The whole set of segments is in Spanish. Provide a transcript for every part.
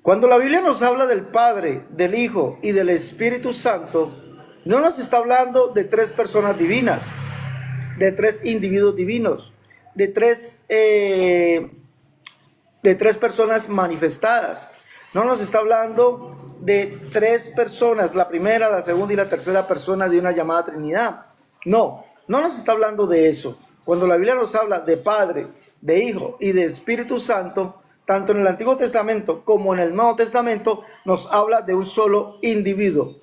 Cuando la Biblia nos habla del Padre, del Hijo y del Espíritu Santo, no nos está hablando de tres personas divinas, de tres individuos divinos, de tres personas manifestadas. No nos está hablando de tres personas, la primera, la segunda y la tercera persona de una llamada Trinidad. No, no nos está hablando de eso. Cuando la Biblia nos habla de Padre, de Hijo y de Espíritu Santo, tanto en el Antiguo Testamento como en el Nuevo Testamento, nos habla de un solo individuo,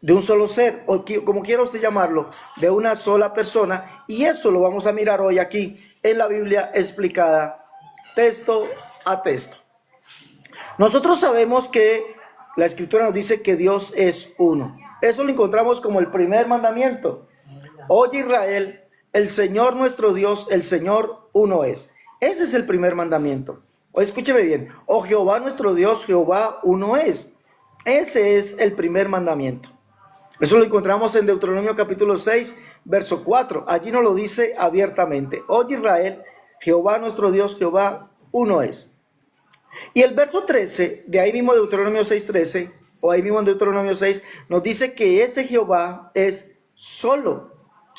de un solo ser, o como quiera usted llamarlo, de una sola persona. Y eso lo vamos a mirar hoy aquí en la Biblia explicada, texto a texto. Nosotros sabemos que la Escritura nos dice que Dios es uno. Eso lo encontramos como el primer mandamiento. Oye Israel, el Señor nuestro Dios, el Señor uno es. Ese es el primer mandamiento. O escúcheme bien. Oh Jehová nuestro Dios, Jehová uno es. Ese es el primer mandamiento. Eso lo encontramos en Deuteronomio capítulo 6, verso 4. Allí nos lo dice abiertamente. Oye Israel, Jehová nuestro Dios, Jehová uno es. Y el verso 13, de ahí mismo Deuteronomio 6:13, o ahí mismo en Deuteronomio 6, nos dice que ese Jehová es solo.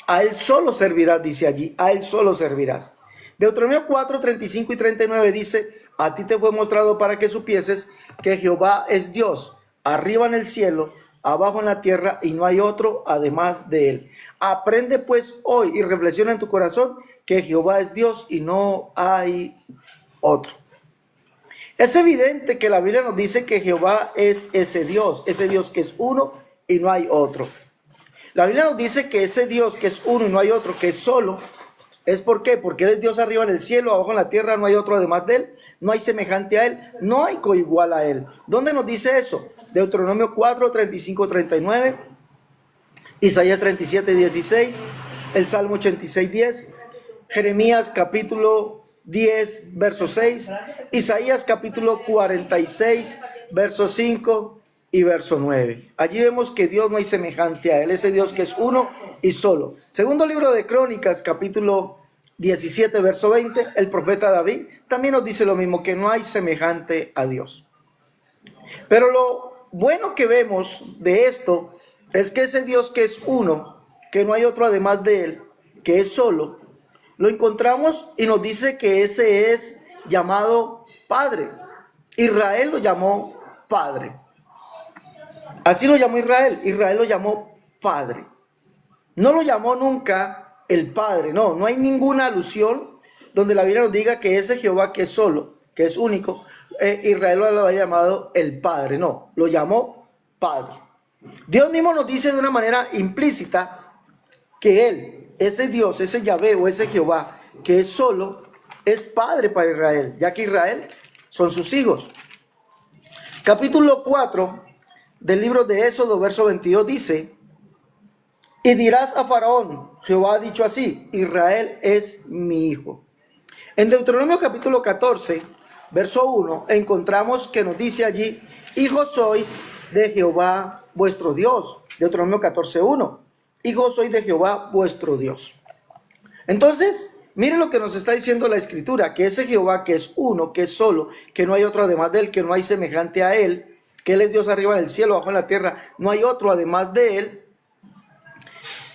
A él solo servirás, dice allí, a él solo servirás. Deuteronomio 4, 35 y 39 dice, a ti te fue mostrado para que supieses que Jehová es Dios, arriba en el cielo, abajo en la tierra, y no hay otro además de él. Aprende pues hoy y reflexiona en tu corazón que Jehová es Dios y no hay otro. Es evidente que la Biblia nos dice que Jehová es ese Dios que es uno y no hay otro. La Biblia nos dice que ese Dios que es uno y no hay otro, que es solo, ¿es por qué? Porque Él es Dios arriba en el cielo, abajo en la tierra, no hay otro además de Él, no hay semejante a Él, no hay coigual a Él. ¿Dónde nos dice eso? Deuteronomio 4, 35, 39, Isaías 37, 16, el Salmo 86, 10, Jeremías capítulo 10, verso 6, Isaías capítulo 46, verso 5 y verso 9. Allí vemos que Dios no hay semejante a Él, ese Dios que es uno y solo. Segundo libro de Crónicas, capítulo 17, verso 20, el profeta David también nos dice lo mismo, que no hay semejante a Dios. Pero lo bueno que vemos de esto es que ese Dios que es uno, que no hay otro además de Él, que es solo, lo encontramos y nos dice que ese es llamado Padre. Israel lo llamó Padre. Así lo llamó Israel. Israel lo llamó Padre. No lo llamó nunca el Padre. No hay ninguna alusión donde la Biblia nos diga que ese Jehová que es solo, que es único, Israel lo había llamado el Padre. No, lo llamó Padre. Dios mismo nos dice de una manera implícita que Él, ese Dios, ese Yahvé o ese Jehová que es solo, es Padre para Israel, ya que Israel son sus hijos. Capítulo 4 del libro de Éxodo, verso 22 dice, y dirás a Faraón, Jehová ha dicho así, Israel es mi hijo. En Deuteronomio capítulo 14, verso 1, encontramos que nos dice allí, hijos sois de Jehová vuestro Dios. Deuteronomio 14, 1. Hijos sois de Jehová vuestro Dios. Entonces, miren lo que nos está diciendo la Escritura, que ese Jehová que es uno, que es solo, que no hay otro además de Él, que no hay semejante a Él, que Él es Dios arriba del cielo, abajo en la tierra, no hay otro además de Él.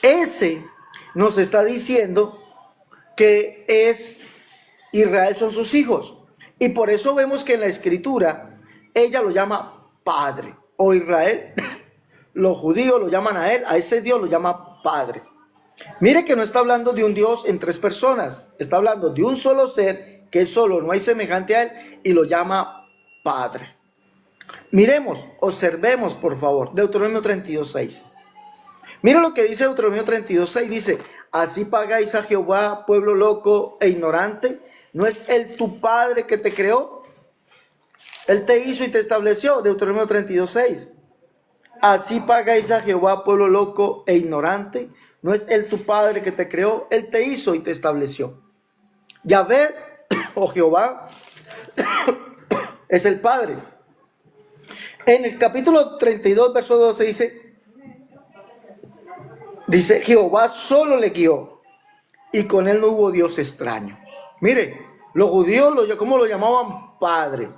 Ese nos está diciendo que es Israel, son sus hijos. Y por eso vemos que en la Escritura ella lo llama Padre, o Israel. Los judíos lo llaman a Él, a ese Dios lo llama Padre. Mire que no está hablando de un Dios en tres personas, está hablando de un solo ser que es solo, no hay semejante a Él, y lo llama Padre. Miremos, observemos por favor, Deuteronomio 32:6. Mira lo que dice Deuteronomio 32:6, dice, así pagáis a Jehová, pueblo loco e ignorante, ¿no es Él tu Padre que te creó? Él te hizo y te estableció, Deuteronomio 32:6. Así pagáis a Jehová, pueblo loco e ignorante. ¿No es Él tu Padre que te creó? Él te hizo y te estableció. Yahvé, o Jehová, es el Padre. En el capítulo 32, verso 12 dice, Jehová solo le guió y con Él no hubo Dios extraño. Mire, los judíos, ¿cómo lo llamaban? Padre.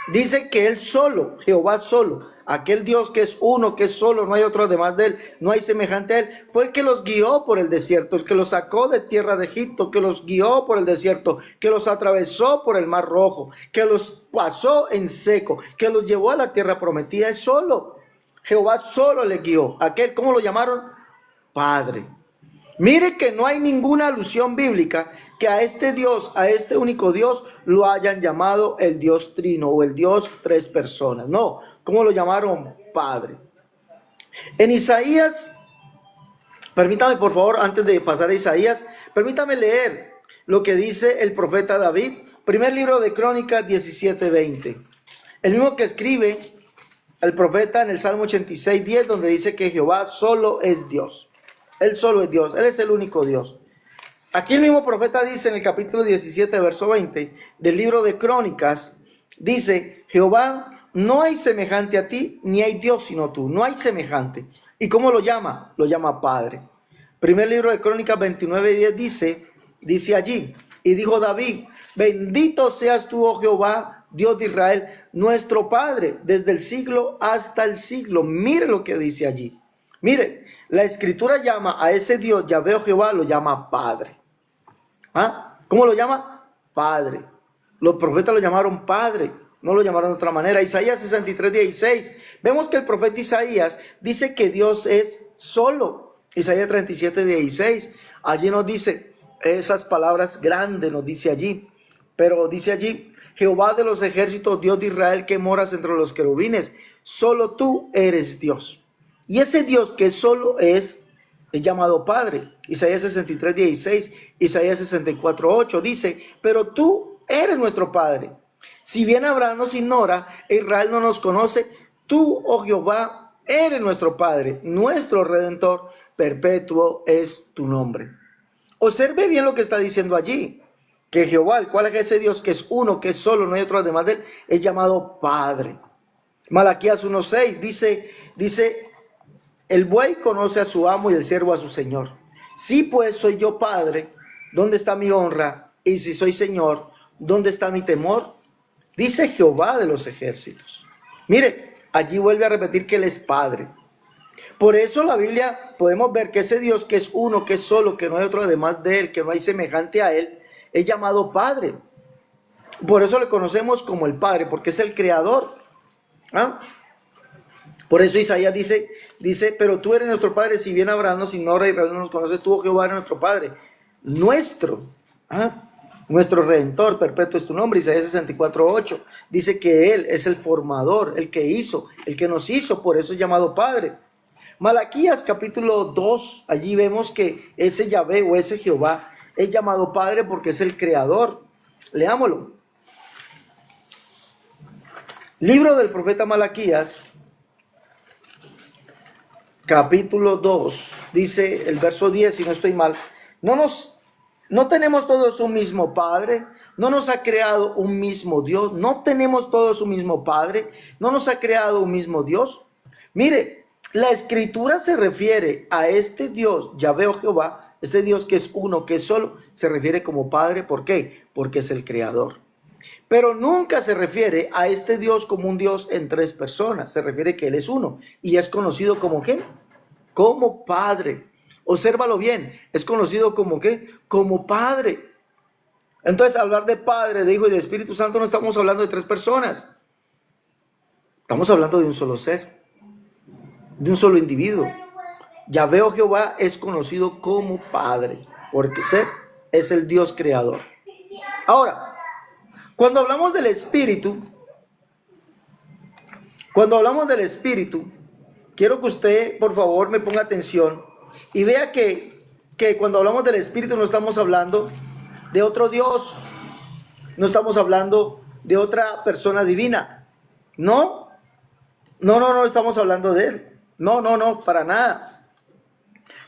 dice que Él solo, Jehová solo, aquel Dios que es uno, que es solo, no hay otro además de Él, no hay semejante a Él, fue el que los guió por el desierto, el que los sacó de tierra de Egipto, que los guió por el desierto, que los atravesó por el mar rojo, que los pasó en seco, que los llevó a la tierra prometida. Es solo, Jehová solo le guió. Aquel, ¿cómo lo llamaron? Padre. Mire que no hay ninguna alusión bíblica que a este Dios, a este único Dios, lo hayan llamado el Dios trino o el Dios tres personas. No, ¿cómo lo llamaron? Padre. En Isaías, permítame por favor, antes de pasar a Isaías, permítame leer lo que dice el profeta David, primer libro de Crónicas 17:20. El mismo que escribe el profeta en el Salmo 86:10, donde dice que Jehová solo es Dios. Él solo es Dios, Él es el único Dios. Aquí el mismo profeta dice en el capítulo 17, verso 20 del libro de Crónicas, dice, Jehová, no hay semejante a ti, ni hay Dios sino tú, no hay semejante. ¿Y cómo lo llama? Lo llama Padre. Primer libro de Crónicas 29:10 dice allí, y dijo David, bendito seas tú, oh Jehová, Dios de Israel, nuestro Padre, desde el siglo hasta el siglo. Mire lo que dice allí. Mire, la escritura llama a ese Dios, Yahvé o Jehová, lo llama Padre. ¿Ah? ¿Cómo lo llama? Padre. Los profetas lo llamaron Padre, no lo llamaron de otra manera. Isaías 63:16. Vemos que el profeta Isaías dice que Dios es solo. Isaías 37:16. Allí nos dice esas palabras grandes, nos dice allí. Pero dice allí, Jehová de los ejércitos, Dios de Israel, que moras entre los querubines, solo tú eres Dios. Y ese Dios que solo es llamado Padre. Isaías 63:16, Isaías 64:8 dice, pero tú eres nuestro Padre. Si bien Abraham nos ignora, Israel no nos conoce, tú, oh Jehová, eres nuestro Padre, nuestro Redentor, perpetuo es tu nombre. Observe bien lo que está diciendo allí, que Jehová, el cual es ese Dios que es uno, que es solo, no hay otro además de Él, es llamado Padre. Malaquías 1:6 dice, el buey conoce a su amo y el siervo a su señor. Si pues soy yo Padre, ¿dónde está mi honra? Y si soy Señor, ¿dónde está mi temor? Dice Jehová de los ejércitos. Mire, allí vuelve a repetir que Él es Padre. Por eso la Biblia podemos ver que ese Dios que es uno, que es solo, que no hay otro además de Él, que no hay semejante a Él, es llamado Padre. Por eso le conocemos como el Padre, porque es el Creador. ¿Ah? Por eso Isaías dice, pero tú eres nuestro Padre, si bien Abraham nos ignora y Israel no nos conoce, tú, oh Jehová, eres nuestro Padre, nuestro Redentor, perpetuo es tu nombre. Isaías 64:8 dice que Él es el formador, el que hizo, el que nos hizo, por eso es llamado Padre. Malaquías capítulo 2, allí vemos que ese Yahvé o ese Jehová es llamado Padre porque es el Creador. Leámoslo. Libro del profeta Malaquías, capítulo 2, dice el verso 10, si no estoy mal, no tenemos todos un mismo Padre, no nos ha creado un mismo Dios, no tenemos todos un mismo Padre, no nos ha creado un mismo Dios. Mire, la escritura se refiere a este Dios, Yahvé o Jehová, ese Dios que es uno, que es solo, se refiere como Padre. ¿Por qué? Porque es el Creador. Pero nunca se refiere a este Dios como un Dios en tres personas. Se refiere que Él es uno y es conocido como ¿qué? Como Padre. Obsérvalo bien, es conocido como ¿qué? Como Padre. Entonces, hablar de Padre, de Hijo y de Espíritu Santo no estamos hablando de tres personas. Estamos hablando de un solo ser, de un solo individuo. Yahvé o Jehová es conocido como Padre, porque ser es el Dios creador. Ahora, cuando hablamos del Espíritu, quiero que usted, por favor, me ponga atención y vea que cuando hablamos del Espíritu no estamos hablando de otro Dios, no estamos hablando de otra persona divina. No estamos hablando de Él. No, para nada.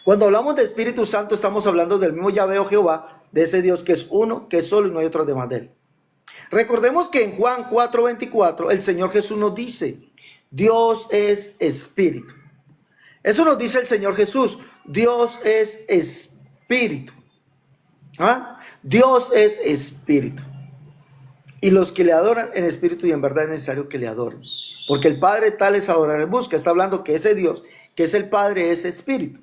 Cuando hablamos de Espíritu Santo estamos hablando del mismo Yahvé o Jehová, de ese Dios que es uno, que es solo y no hay otro además de Él. Recordemos que en Juan 4:24 el Señor Jesús nos dice, Dios es Espíritu. Eso nos dice el Señor Jesús, Dios es Espíritu. ¿Ah? Dios es Espíritu. Y los que le adoran en espíritu y en verdad es necesario que le adoren. Porque el Padre tal es adorar en busca. Está hablando que ese Dios, que es el Padre, es espíritu.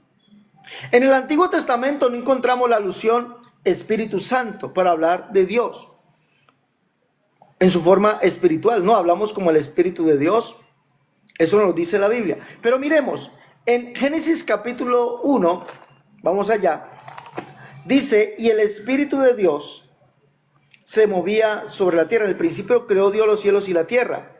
En el Antiguo Testamento no encontramos la alusión Espíritu Santo para hablar de Dios en su forma espiritual. No hablamos como el Espíritu de Dios. Eso nos dice la Biblia. Pero miremos, en Génesis capítulo 1, vamos allá, dice, y el Espíritu de Dios se movía sobre la tierra. En el principio creó Dios los cielos y la tierra.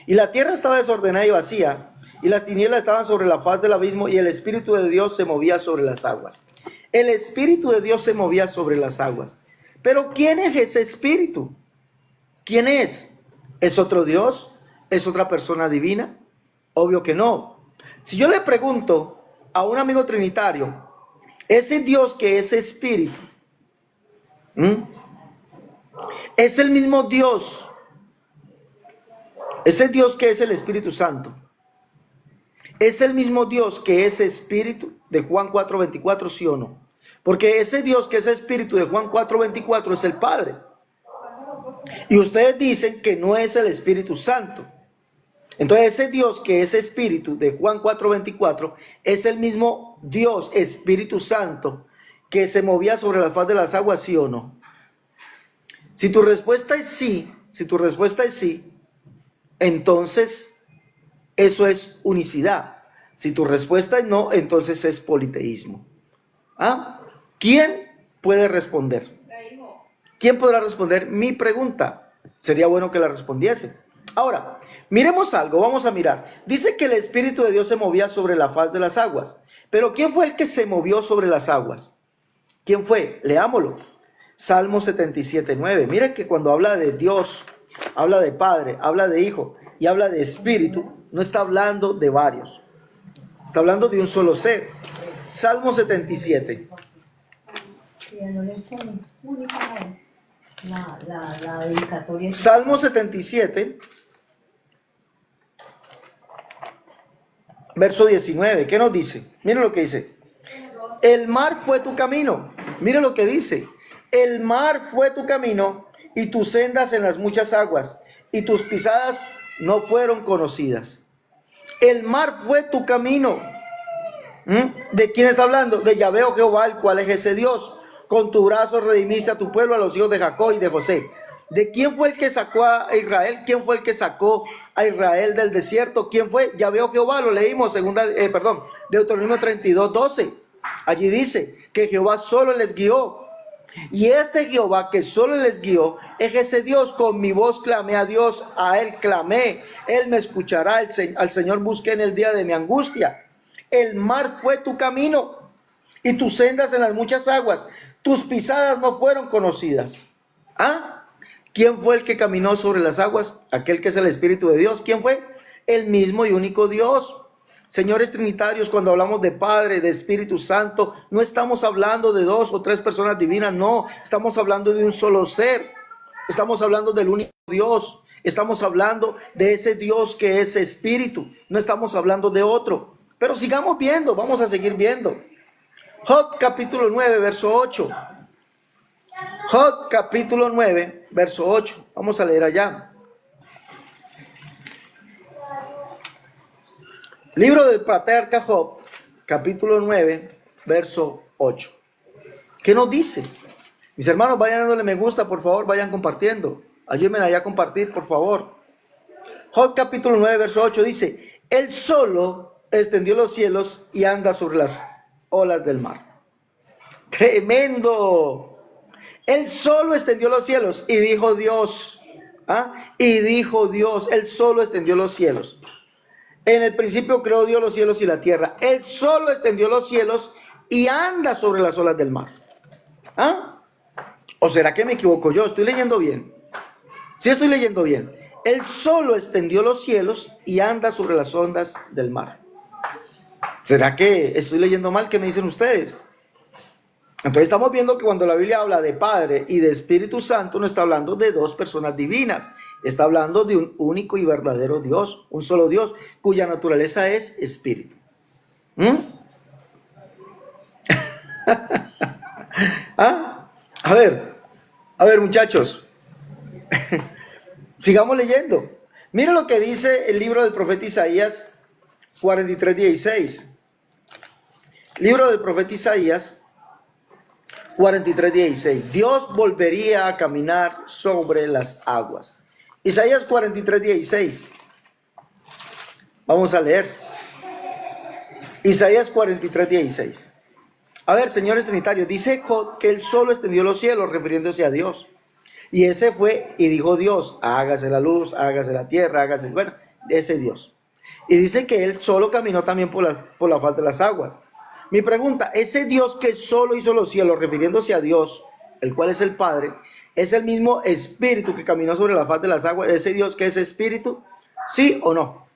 Y la tierra estaba desordenada y vacía, y las tinieblas estaban sobre la faz del abismo, y el Espíritu de Dios se movía sobre las aguas. El Espíritu de Dios se movía sobre las aguas. Pero ¿quién es ese Espíritu? ¿Quién es? ¿Es otro Dios? ¿Es otra persona divina? Obvio que no. Si yo le pregunto a un amigo trinitario, ese Dios que es Espíritu, es el mismo Dios, ese Dios que es el Espíritu Santo, es el mismo Dios que es Espíritu de Juan 4:24, ¿sí o no? Porque ese Dios que es Espíritu de Juan 4:24 es el Padre. Y ustedes dicen que no es el Espíritu Santo. Entonces ese Dios que es Espíritu de Juan 4:24 es el mismo Dios, Espíritu Santo, que se movía sobre la faz de las aguas, ¿sí o no? Si tu respuesta es sí, entonces eso es unicidad. Si tu respuesta es no, entonces es politeísmo. ¿Ah? ¿Quién puede responder? ¿Quién podrá responder mi pregunta? Sería bueno que la respondiese. Ahora, miremos algo, vamos a mirar. Dice que el Espíritu de Dios se movía sobre la faz de las aguas. Pero ¿quién fue el que se movió sobre las aguas? ¿Quién fue? Leámoslo. Salmo 77:9. Mira que cuando habla de Dios, habla de Padre, habla de Hijo y habla de Espíritu, no está hablando de varios. Está hablando de un solo ser. Salmo 77. Salmo 77, verso 19. ¿Qué nos dice? Miren lo que dice. El mar fue tu camino. Miren lo que dice. El mar fue tu camino y tus sendas en las muchas aguas, y tus pisadas no fueron conocidas. El mar fue tu camino. ¿De quién está hablando? De Yahvé, oh Jehová, el cual es ese Dios. Con tu brazo redimiste a tu pueblo, a los hijos de Jacob y de José. ¿De quién fue el que sacó a Israel? ¿Quién fue el que sacó a Israel del desierto? ¿Quién fue? Yahvé, oh Jehová, lo leímos, Deuteronomio 32:12. Allí dice que Jehová solo les guió. Y ese Jehová que solo les guió es ese Dios. Con mi voz clamé a Dios, a Él clamé, Él me escuchará, al Señor busqué en el día de mi angustia. El mar fue tu camino y tus sendas en las muchas aguas, tus pisadas no fueron conocidas. ¿Ah? ¿Quién fue el que caminó sobre las aguas? Aquel que es el Espíritu de Dios. ¿Quién fue? El mismo y único Dios. Señores trinitarios, cuando hablamos de Padre, de Espíritu Santo, no estamos hablando de 2 o 3 personas divinas, no, estamos hablando de un solo ser, estamos hablando del único Dios, estamos hablando de ese Dios que es Espíritu, no estamos hablando de otro. Pero sigamos viendo, vamos a seguir viendo. Job capítulo 9, verso 8. Job capítulo 9, verso 8, vamos a leer allá. Libro del patriarca Job, capítulo 9, verso 8. ¿Qué nos dice? Mis hermanos, vayan dándole me gusta, por favor, vayan compartiendo. Ayúdenme allá a compartir, por favor. Job, capítulo 9, verso 8 dice: Él solo extendió los cielos y anda sobre las olas del mar. ¡Tremendo! Él solo extendió los cielos y dijo Dios. Y dijo Dios, Él solo extendió los cielos. En el principio creó Dios los cielos y la tierra. Él solo extendió los cielos y anda sobre las olas del mar. ¿O será que me equivoco yo? ¿Estoy leyendo bien? Sí, estoy leyendo bien. Él solo extendió los cielos y anda sobre las ondas del mar. ¿Será que estoy leyendo mal? ¿Qué me dicen ustedes? Entonces estamos viendo que cuando la Biblia habla de Padre y de Espíritu Santo, no está hablando de 2 personas divinas. Está hablando de un único y verdadero Dios, un solo Dios, cuya naturaleza es Espíritu. A ver muchachos. Sigamos leyendo. Mira lo que dice el libro del profeta Isaías 43:16. Libro del profeta Isaías 43:16. Dios volvería a caminar sobre las aguas. Isaías 43:16. Vamos a leer. Isaías 43:16. A ver, señores sanitarios, dice que él solo extendió los cielos, refiriéndose a Dios. Y ese fue, y dijo Dios, hágase la luz, hágase la tierra, hágase, bueno, ese Dios. Y dice que él solo caminó también por la faz de las aguas. Mi pregunta, ese Dios que solo hizo los cielos, refiriéndose a Dios, el cual es el Padre, ¿es el mismo Espíritu que caminó sobre la faz de las aguas? ¿Ese Dios que es Espíritu? ¿Sí o no?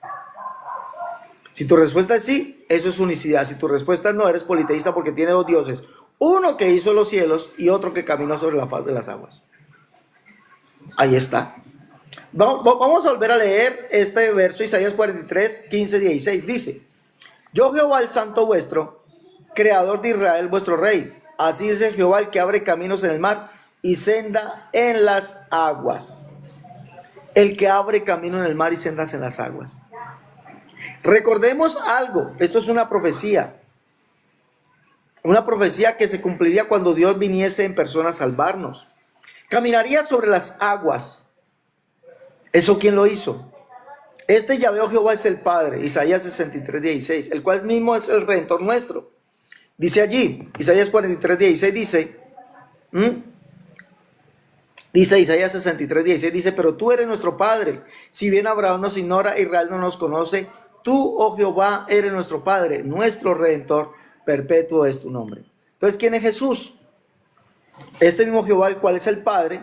Si tu respuesta es sí, eso es unicidad. Si tu respuesta es no, eres politeísta porque tiene dos dioses. Uno que hizo los cielos y otro que caminó sobre la faz de las aguas. Ahí está. Vamos a volver a leer este verso, Isaías 43, 15, 16. Dice, yo Jehová el santo vuestro, creador de Israel vuestro rey. Así dice Jehová el que abre caminos en el mar y senda en las aguas. El que abre camino en el mar y sendas en las aguas. Recordemos algo, esto es una profecía que se cumpliría cuando Dios viniese en persona a salvarnos. Caminaría sobre las aguas. ¿Eso quién lo hizo? Este Yahvé Jehová es el Padre, Isaías 63:16, el cual mismo es el Redentor nuestro. Dice allí, Isaías 43:16 dice, dice Isaías 63:16, dice, pero tú eres nuestro Padre, si bien Abraham nos ignora, Israel no nos conoce, tú, oh Jehová, eres nuestro Padre, nuestro Redentor, perpetuo es tu nombre. Entonces, ¿quién es Jesús? Este mismo Jehová, el cual es el Padre,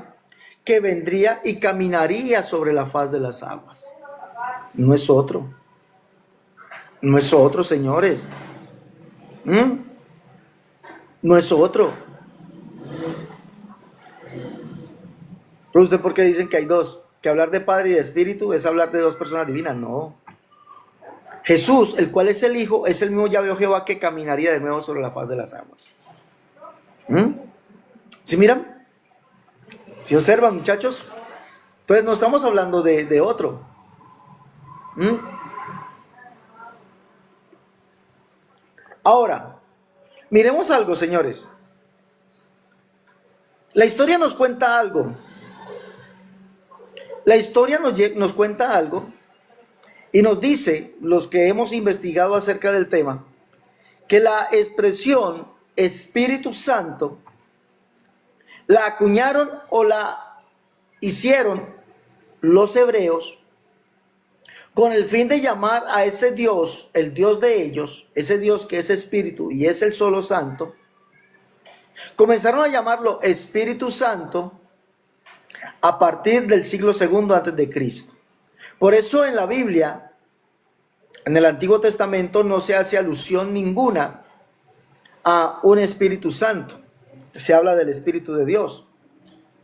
que vendría y caminaría sobre la faz de las aguas. No es otro. No es otro, señores. No es otro. Pero usted, ¿por qué dicen que hay dos? Que hablar de Padre y de Espíritu es hablar de dos personas divinas. No. Jesús, el cual es el Hijo, es el mismo Yahvé Jehová que caminaría de nuevo sobre la faz de las aguas. ¿Sí miran? ¿Sí observan, muchachos? Entonces no estamos hablando de otro. Ahora, miremos algo, señores. La historia nos cuenta algo. La historia nos cuenta algo y nos dice, los que hemos investigado acerca del tema, que la expresión Espíritu Santo la acuñaron o la hicieron los hebreos con el fin de llamar a ese Dios, el Dios de ellos, ese Dios que es Espíritu y es el solo Santo. Comenzaron a llamarlo Espíritu Santo a partir del siglo II antes de Cristo. Por eso en la Biblia, en el Antiguo Testamento, no se hace alusión ninguna a un Espíritu Santo. Se habla del Espíritu de Dios.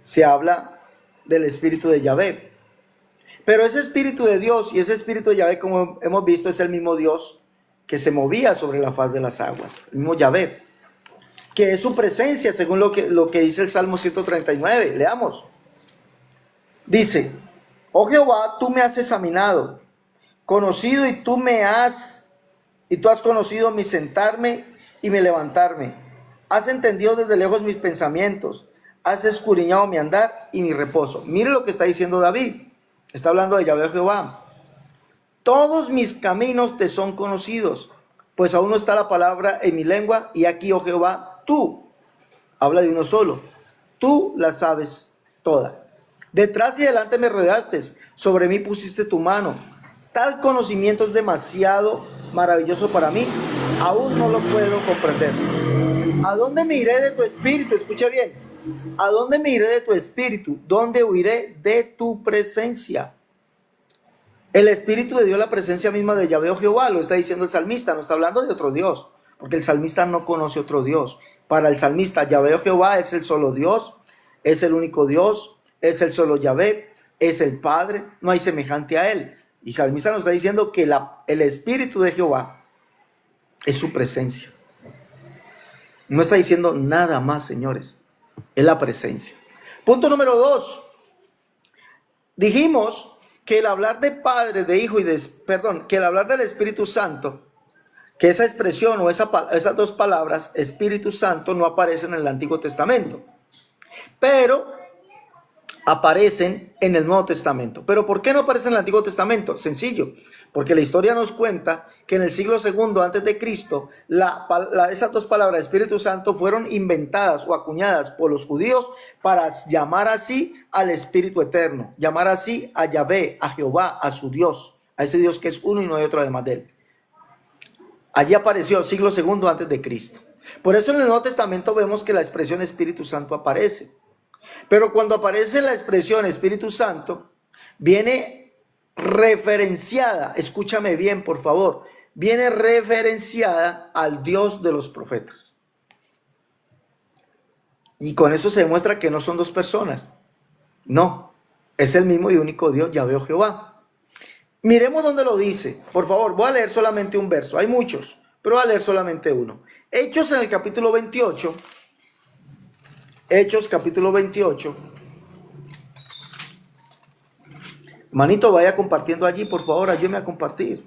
Se habla del Espíritu de Yahvé. Pero ese Espíritu de Dios y ese Espíritu de Yahvé, como hemos visto, es el mismo Dios que se movía sobre la faz de las aguas. El mismo Yahvé, que es su presencia, según lo que dice el Salmo 139. Leamos. Dice, oh Jehová, tú me has examinado, conocido y tú has conocido mi sentarme y mi levantarme. Has entendido desde lejos mis pensamientos, has escudriñado mi andar y mi reposo. Mire lo que está diciendo David, está hablando de Yahvé Jehová. Todos mis caminos te son conocidos, pues aún no está la palabra en mi lengua, y aquí, oh Jehová, tú, habla de uno solo, tú la sabes toda. Detrás y delante me rodeaste, sobre mí pusiste tu mano. Tal conocimiento es demasiado maravilloso para mí, aún no lo puedo comprender. ¿A dónde me iré de tu espíritu? Escucha bien. ¿A dónde me iré de tu espíritu? ¿Dónde huiré de tu presencia? El espíritu de Dios, la presencia misma de Yahvé o Jehová, lo está diciendo el salmista, no está hablando de otro Dios, porque el salmista no conoce otro Dios. Para el salmista, Yahvé o Jehová es el solo Dios, es el único Dios, es el solo Yahvé, es el Padre, no hay semejante a él. Y el salmista nos está diciendo que el espíritu de Jehová es su presencia. No está diciendo nada más, señores, es la presencia. Punto número 2. Dijimos que el hablar de Padre, de Hijo y que el hablar del Espíritu Santo, que esa expresión o esas dos palabras, Espíritu Santo, no aparecen en el Antiguo Testamento, pero aparecen en el Nuevo Testamento. ¿Pero por qué no aparecen en el Antiguo Testamento? Sencillo, porque la historia nos cuenta que en el siglo II antes de Cristo, esas dos palabras, Espíritu Santo, fueron inventadas o acuñadas por los judíos para llamar así al Espíritu Eterno, llamar así a Yahvé, a Jehová, a su Dios, a ese Dios que es uno y no hay otro además de él. Allí apareció siglo II antes de Cristo. Por eso en el Nuevo Testamento vemos que la expresión Espíritu Santo aparece. Pero cuando aparece la expresión Espíritu Santo, viene referenciada, escúchame bien por favor, viene referenciada al Dios de los profetas. Y con eso se demuestra que no son dos personas. No, es el mismo y único Dios, Yahvé o Jehová. Miremos dónde lo dice. Por favor, voy a leer solamente un verso. Hay muchos, pero voy a leer solamente uno. Hechos en el capítulo 28. Hechos capítulo 28. Manito, vaya compartiendo allí, por favor, ayúdeme a compartir.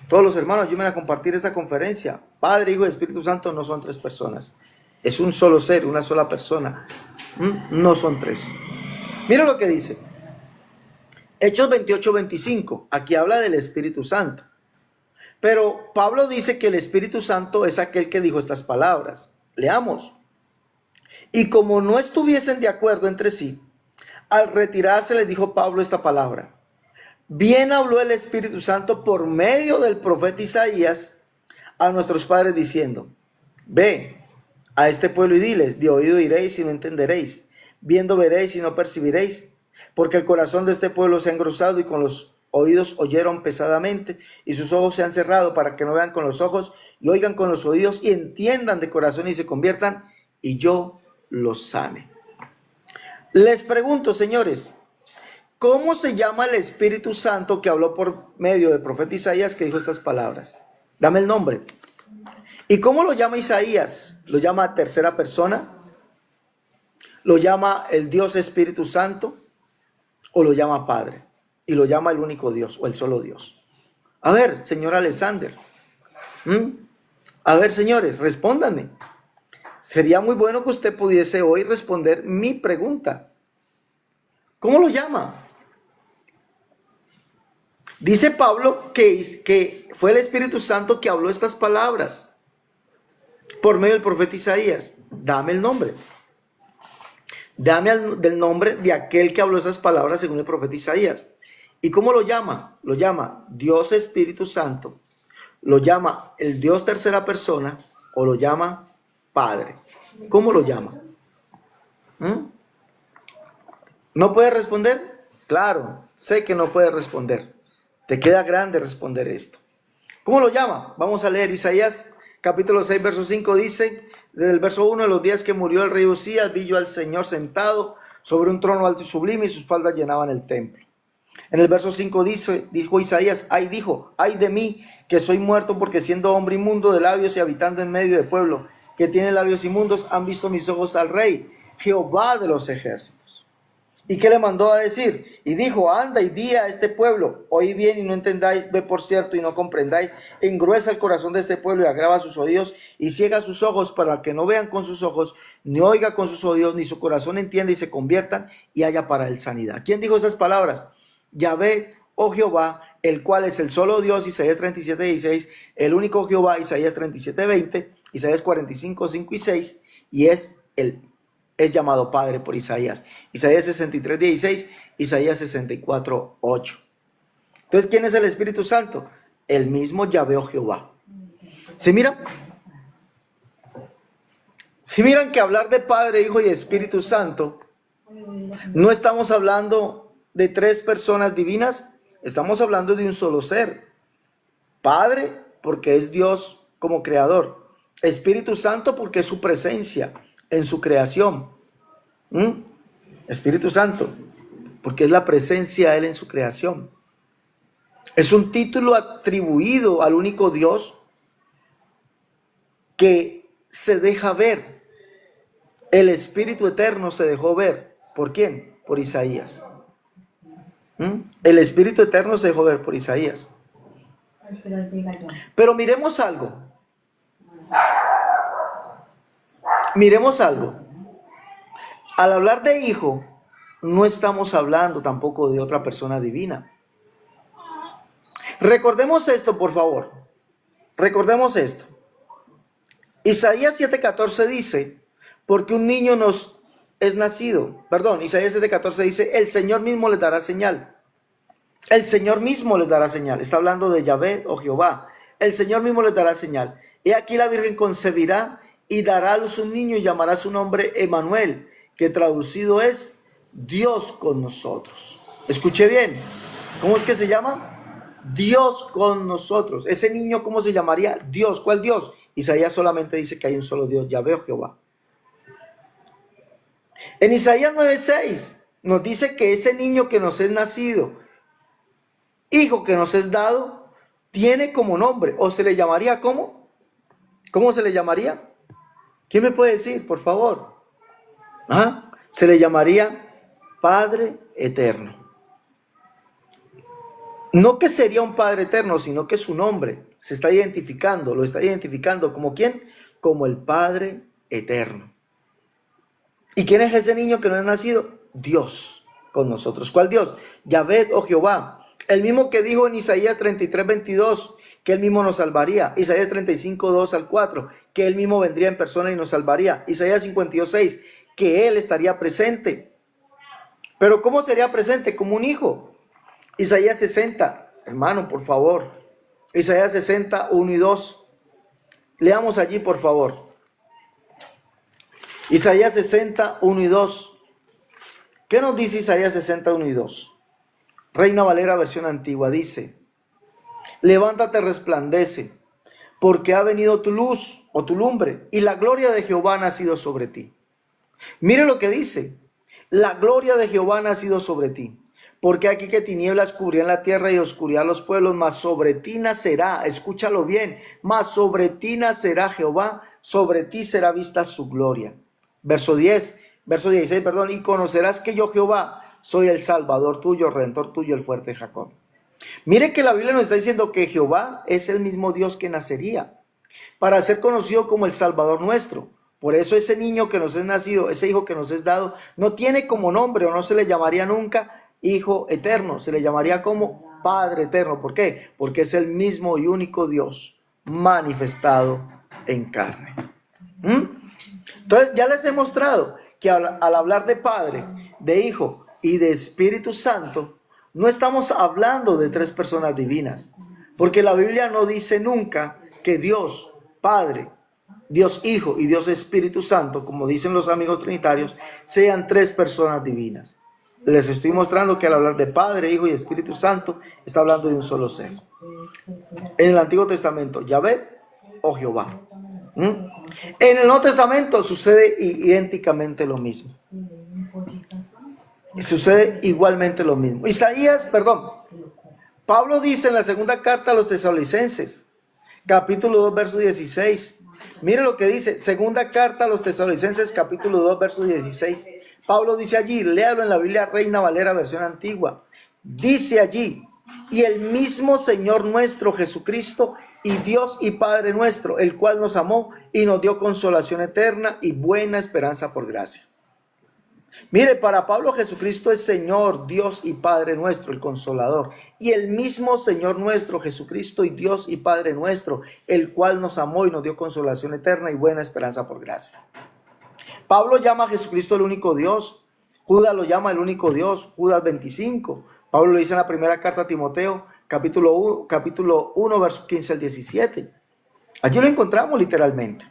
Todos los hermanos, ayúdenme a compartir esa conferencia. Padre, Hijo y Espíritu Santo no son tres personas. Es un solo ser, una sola persona. No son tres. Mira lo que dice. Hechos 28-25. Aquí habla del Espíritu Santo. Pero Pablo dice que el Espíritu Santo es aquel que dijo estas palabras. Leamos. Y como no estuviesen de acuerdo entre sí, al retirarse les dijo Pablo esta palabra. Bien habló el Espíritu Santo por medio del profeta Isaías a nuestros padres diciendo, ve a este pueblo y diles, de oído iréis y no entenderéis, viendo veréis y no percibiréis, porque el corazón de este pueblo se ha engrosado y con los oídos oyeron pesadamente y sus ojos se han cerrado para que no vean con los ojos y oigan con los oídos y entiendan de corazón y se conviertan y yo los sane. Les pregunto, señores, ¿cómo se llama el Espíritu Santo que habló por medio del profeta Isaías que dijo estas palabras? Dame el nombre. ¿Y cómo lo llama Isaías? ¿Lo llama tercera persona? ¿Lo llama el Dios Espíritu Santo? ¿O lo llama Padre? Y lo llama el único Dios o el solo Dios. A ver, señor Alexander. A ver, señores, respóndanme. Sería muy bueno que usted pudiese hoy responder mi pregunta. ¿Cómo lo llama? Dice Pablo que fue el Espíritu Santo que habló estas palabras por medio del profeta Isaías. Dame el nombre. Dame el nombre de aquel que habló esas palabras según el profeta Isaías. ¿Y cómo lo llama? Lo llama Dios Espíritu Santo. Lo llama el Dios tercera persona o lo llama Padre. ¿Cómo lo llama? ¿No puede responder? Claro, sé que no puede responder. Te queda grande responder esto. ¿Cómo lo llama? Vamos a leer Isaías capítulo 6, verso 5 dice, desde el verso 1, en los días que murió el rey Usías, vi yo al Señor sentado sobre un trono alto y sublime y sus faldas llenaban el templo. En el verso 5 dijo Isaías, ay de mí, que soy muerto porque siendo hombre inmundo de labios y habitando en medio de pueblo que tiene labios inmundos, han visto mis ojos al rey, Jehová de los ejércitos. ¿Y qué le mandó a decir? Y dijo, anda y di a este pueblo, oí bien y no entendáis, ve por cierto y no comprendáis, engruesa el corazón de este pueblo y agrava sus oídos y ciega sus ojos para que no vean con sus ojos, ni oiga con sus oídos, ni su corazón entienda y se conviertan y haya para él sanidad. ¿Quién dijo esas palabras? Yahvé, oh Jehová, el cual es el solo Dios, Isaías 37:16, el único Jehová, Isaías 37:20, Isaías 45:5 y 6, y es llamado Padre por Isaías. Isaías 63:16, Isaías 64:8. Entonces, ¿quién es el Espíritu Santo? El mismo Yahvé, oh Jehová. ¿Sí miran? ¿Sí miran que hablar de Padre, Hijo y Espíritu Santo, no estamos hablando de tres personas divinas, estamos hablando de un solo ser? Padre, porque es Dios como creador. Espíritu Santo, porque es su presencia en su creación. Espíritu Santo, porque es la presencia de Él en su creación. Es un título atribuido al único Dios que se deja ver. El Espíritu Eterno se dejó ver. ¿Por quién? Por Isaías. El Espíritu Eterno se dejó ver por Isaías. Pero miremos algo. Miremos algo. Al hablar de hijo, no estamos hablando tampoco de otra persona divina. Recordemos esto, por favor. Recordemos esto. Isaías 7:14 dice, porque un niño nos es nacido. Perdón, Isaías 7:14 dice, el Señor mismo les dará señal. El Señor mismo les dará señal. Está hablando de Yahvé o Jehová. El Señor mismo les dará señal. He aquí la Virgen concebirá y dará a luz un niño y llamará su nombre Emanuel, que traducido es Dios con nosotros. Escuche bien. ¿Cómo es que se llama? Dios con nosotros. Ese niño, ¿cómo se llamaría? Dios. ¿Cuál Dios? Isaías solamente dice que hay un solo Dios, Yahvé o Jehová. En Isaías 9:6 nos dice que ese niño que nos es nacido, hijo que nos es dado, tiene como nombre, o se le llamaría ¿cómo? ¿Cómo se le llamaría? ¿Quién me puede decir, por favor? ¿Ah? Se le llamaría Padre Eterno. No que sería un Padre Eterno, sino que su nombre se está identificando, lo está identificando como ¿quién? Como el Padre Eterno. ¿Y quién es ese niño que no es nacido? Dios con nosotros. ¿Cuál Dios? Yahvé o Jehová. El mismo que dijo en Isaías 33:22, que él mismo nos salvaría. Isaías 35:2-4, que él mismo vendría en persona y nos salvaría. Isaías 52:6, que él estaría presente. Pero ¿cómo sería presente? Como un hijo. Isaías 60, hermano, por favor. Isaías 60, 1 y 2. Leamos allí, por favor. Isaías 60, 1 y 2. ¿Qué nos dice Isaías 60, 1 y 2? Reina Valera, versión antigua, dice: levántate, resplandece, porque ha venido tu luz o tu lumbre, y la gloria de Jehová ha nacido sobre ti. Mire lo que dice: la gloria de Jehová ha nacido sobre ti. Porque aquí que tinieblas cubrían la tierra y oscuridad los pueblos, mas sobre ti nacerá, escúchalo bien, mas sobre ti nacerá Jehová, sobre ti será vista su gloria. Verso 16, perdón, y conocerás que yo Jehová soy el Salvador tuyo, Redentor tuyo, el fuerte de Jacob. Mire que la Biblia nos está diciendo que Jehová es el mismo Dios que nacería, para ser conocido como el Salvador nuestro. Por eso ese niño que nos es nacido, ese hijo que nos es dado, no tiene como nombre, o no se le llamaría nunca Hijo Eterno, se le llamaría como Padre Eterno. ¿Por qué? Porque es el mismo y único Dios manifestado en carne. Entonces ya les he mostrado que al hablar de Padre, de Hijo y de Espíritu Santo, no estamos hablando de tres personas divinas, porque la Biblia no dice nunca que Dios Padre, Dios Hijo y Dios Espíritu Santo, como dicen los amigos trinitarios, sean tres personas divinas. Les estoy mostrando que al hablar de Padre, Hijo y Espíritu Santo, está hablando de un solo ser. En el Antiguo Testamento, Yahvé o Jehová. En el Nuevo Testamento sucede idénticamente lo mismo. Sucede igualmente lo mismo. Pablo dice en la segunda carta a los Tesalonicenses, capítulo 2, verso 16. Mire lo que dice, segunda carta a los Tesalonicenses, capítulo 2, verso 16. Pablo dice allí, léalo en la Biblia Reina Valera, versión antigua. Dice allí: y el mismo Señor nuestro Jesucristo y Dios y Padre nuestro, el cual nos amó y nos dio consolación eterna y buena esperanza por gracia. Mire, para Pablo Jesucristo es Señor, Dios y Padre nuestro, el Consolador. Y el mismo Señor nuestro Jesucristo y Dios y Padre nuestro, el cual nos amó y nos dio consolación eterna y buena esperanza por gracia. Pablo llama a Jesucristo el único Dios. Judas lo llama el único Dios. Judas 25. Pablo lo dice en la primera carta a Timoteo, capítulo 1, versos 15 al 17. Allí lo encontramos literalmente.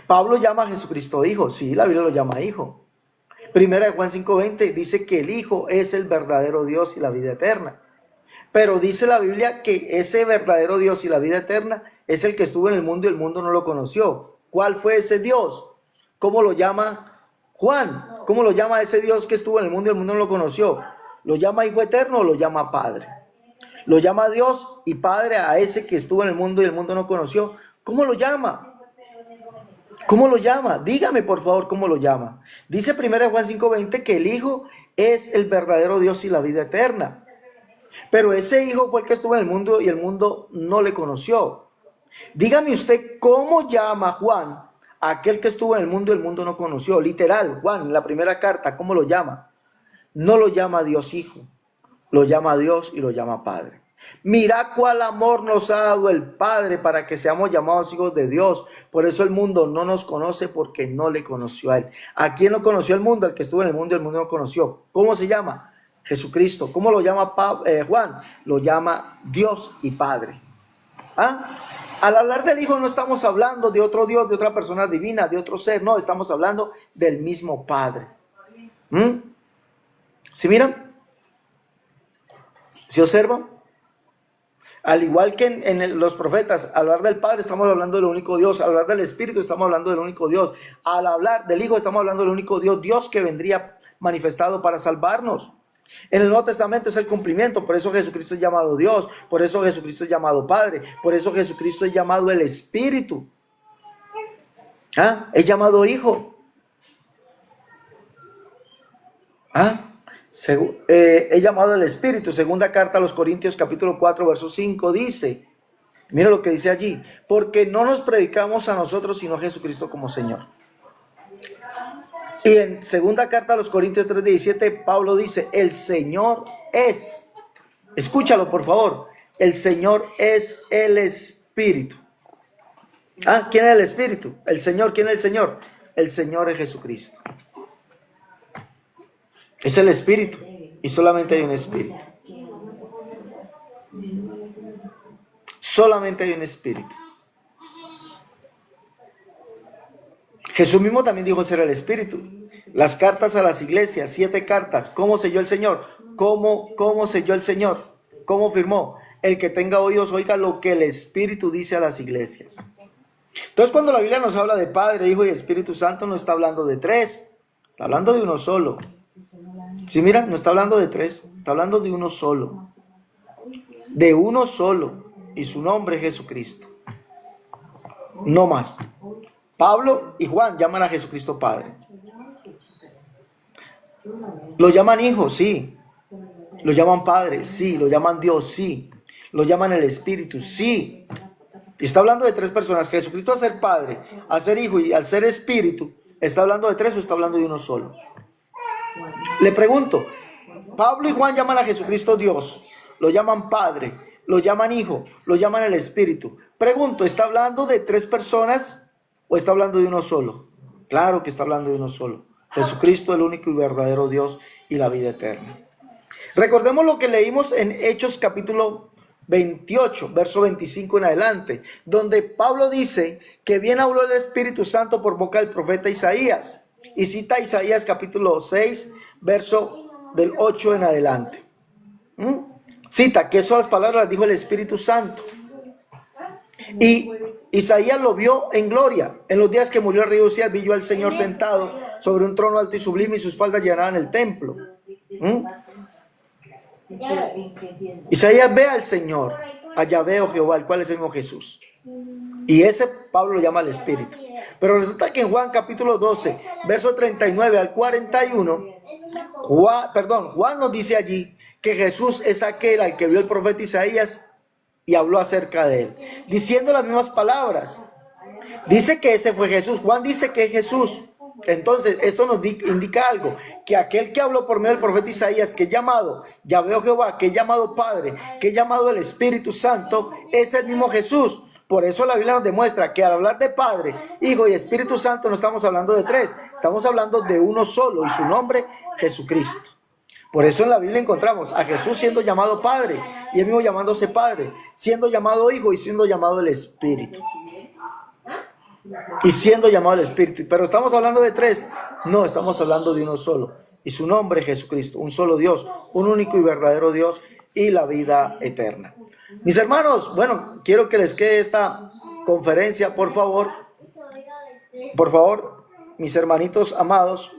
Pablo llama a Jesucristo Hijo. Sí, la Biblia lo llama Hijo. Primera de Juan 5:20 dice que el Hijo es el verdadero Dios y la vida eterna. Pero dice la Biblia que ese verdadero Dios y la vida eterna es el que estuvo en el mundo y el mundo no lo conoció. ¿Cuál fue ese Dios? ¿Cómo lo llama Juan? ¿Cómo lo llama ese Dios que estuvo en el mundo y el mundo no lo conoció? ¿Lo llama Hijo Eterno o lo llama Padre? Lo llama Dios y Padre a ese que estuvo en el mundo y el mundo no conoció. ¿Cómo lo llama? ¿Cómo lo llama? Dígame por favor cómo lo llama. Dice 1 Juan 5:20 que el Hijo es el verdadero Dios y la vida eterna. Pero ese Hijo fue el que estuvo en el mundo y el mundo no le conoció. Dígame usted cómo llama Juan a aquel que estuvo en el mundo y el mundo no conoció. Literal, Juan, en la primera carta, ¿cómo lo llama? No lo llama Dios Hijo, lo llama Dios y lo llama Padre. Mira cuál amor nos ha dado el Padre para que seamos llamados hijos de Dios. Por eso el mundo no nos conoce, porque no le conoció a Él. ¿A quién no conoció el mundo? Al que estuvo en el mundo y el mundo no conoció. ¿Cómo se llama? Jesucristo. ¿Cómo lo llama Juan? Lo llama Dios y Padre. ¿Ah? Al hablar del Hijo no estamos hablando de otro Dios, de otra persona divina, de otro ser. No, estamos hablando del mismo Padre. ¿Sí miran? ¿Sí observan? Al igual que en los profetas, al hablar del Padre estamos hablando del único Dios, al hablar del Espíritu estamos hablando del único Dios, al hablar del Hijo estamos hablando del único Dios, Dios que vendría manifestado para salvarnos. En el Nuevo Testamento es el cumplimiento, por eso Jesucristo es llamado Dios, por eso Jesucristo es llamado Padre, por eso Jesucristo es llamado el Espíritu. ¿Ah? Es llamado Hijo. ¿Ah? Es llamado el Espíritu. Segunda carta a los Corintios capítulo 4 verso 5 dice, mira lo que dice allí, porque no nos predicamos a nosotros sino a Jesucristo como Señor. Y en segunda carta a los Corintios 3:17 Pablo dice, el Señor es, escúchalo por favor, el Señor es el Espíritu. Ah, ¿quién es el Espíritu? El Señor, ¿quién es el Señor? El Señor es Jesucristo. Es el Espíritu y solamente hay un Espíritu. Solamente hay un Espíritu. Jesús mismo también dijo ser el Espíritu. Las cartas a las iglesias, 7 cartas. ¿Cómo selló el Señor? ¿Cómo selló el Señor? ¿Cómo firmó? El que tenga oídos oiga lo que el Espíritu dice a las iglesias. Entonces cuando la Biblia nos habla de Padre, Hijo y Espíritu Santo, no está hablando de 3. Está hablando de uno solo. Si miran, no está hablando de 3, está hablando de uno solo. De uno solo. Y su nombre es Jesucristo. No más. Pablo y Juan llaman a Jesucristo Padre. Lo llaman Hijo, sí. Lo llaman Padre, sí. Lo llaman Dios, sí. Lo llaman el Espíritu, sí. Y está hablando de 3 personas. Jesucristo al ser Padre, al ser Hijo y al ser Espíritu, ¿está hablando de 3 o está hablando de uno solo? Le pregunto, Pablo y Juan llaman a Jesucristo Dios, lo llaman Padre, lo llaman Hijo, lo llaman el Espíritu. Pregunto, ¿está hablando de 3 personas o está hablando de uno solo? Claro que está hablando de uno solo. Jesucristo, el único y verdadero Dios y la vida eterna. Recordemos lo que leímos en Hechos capítulo 28, verso 25 en adelante, donde Pablo dice que bien habló el Espíritu Santo por boca del profeta Isaías. Y cita Isaías capítulo 6, verso del 8 en adelante. Cita que esas palabras las dijo el Espíritu Santo. Y Isaías lo vio en gloria. En los días que murió el rey Usías, vi yo al Señor sentado sobre un trono alto y sublime, y sus faldas llenaban el templo. Isaías ve al Señor, a Yahvé o Jehová, el cual es el mismo Jesús. Y ese Pablo lo llama el Espíritu. Pero resulta que en Juan capítulo 12, verso 39 al 41, Juan nos dice allí que Jesús es aquel al que vio el profeta Isaías y habló acerca de él, diciendo las mismas palabras. Dice que ese fue Jesús. Juan dice que es Jesús. Entonces, esto nos indica algo, que aquel que habló por medio del profeta Isaías, que es llamado Yahvé o Jehová, que es llamado Padre, que es llamado el Espíritu Santo, es el mismo Jesús. Por eso la Biblia nos demuestra que al hablar de Padre, Hijo y Espíritu Santo no estamos hablando de 3, estamos hablando de uno solo y su nombre, Jesucristo. Por eso en la Biblia encontramos a Jesús siendo llamado Padre y él mismo llamándose Padre, siendo llamado Hijo y siendo llamado el Espíritu. Y siendo llamado el Espíritu. Pero estamos hablando de 3, no, estamos hablando de uno solo y su nombre, Jesucristo, un solo Dios, un único y verdadero Dios y la vida eterna. Mis hermanos, bueno, quiero que les quede esta conferencia, por favor, mis hermanitos amados,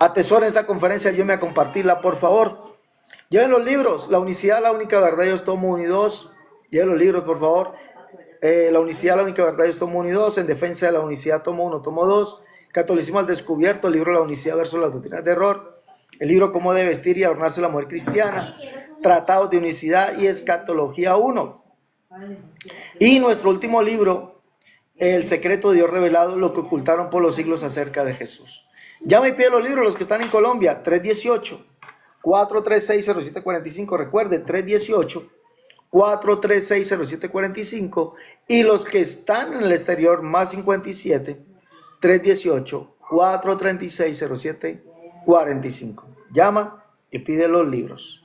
atesoren esta conferencia, ayúdenme a compartirla, por favor. Lleven los libros, La Unicidad, la Única Verdad, Dios, tomo 1 y 2, lleven los libros, por favor. La Unicidad, la Única Verdad, Dios, tomo 1 y 2, En Defensa de la Unicidad, tomo 1, tomo 2, Catolicismo al Descubierto, el libro La Unicidad versus las Doctrinas de Error, El libro Cómo debe vestir y adornarse la mujer cristiana. Tratados de unicidad y escatología 1. Y nuestro último libro, El secreto de Dios revelado, lo que ocultaron por los siglos acerca de Jesús. Llama y pide los libros los que están en Colombia, 318-436-0745. Recuerde, 318-436-0745. Y los que están en el exterior, más 57, 318-436-0745. Llama y pide los libros.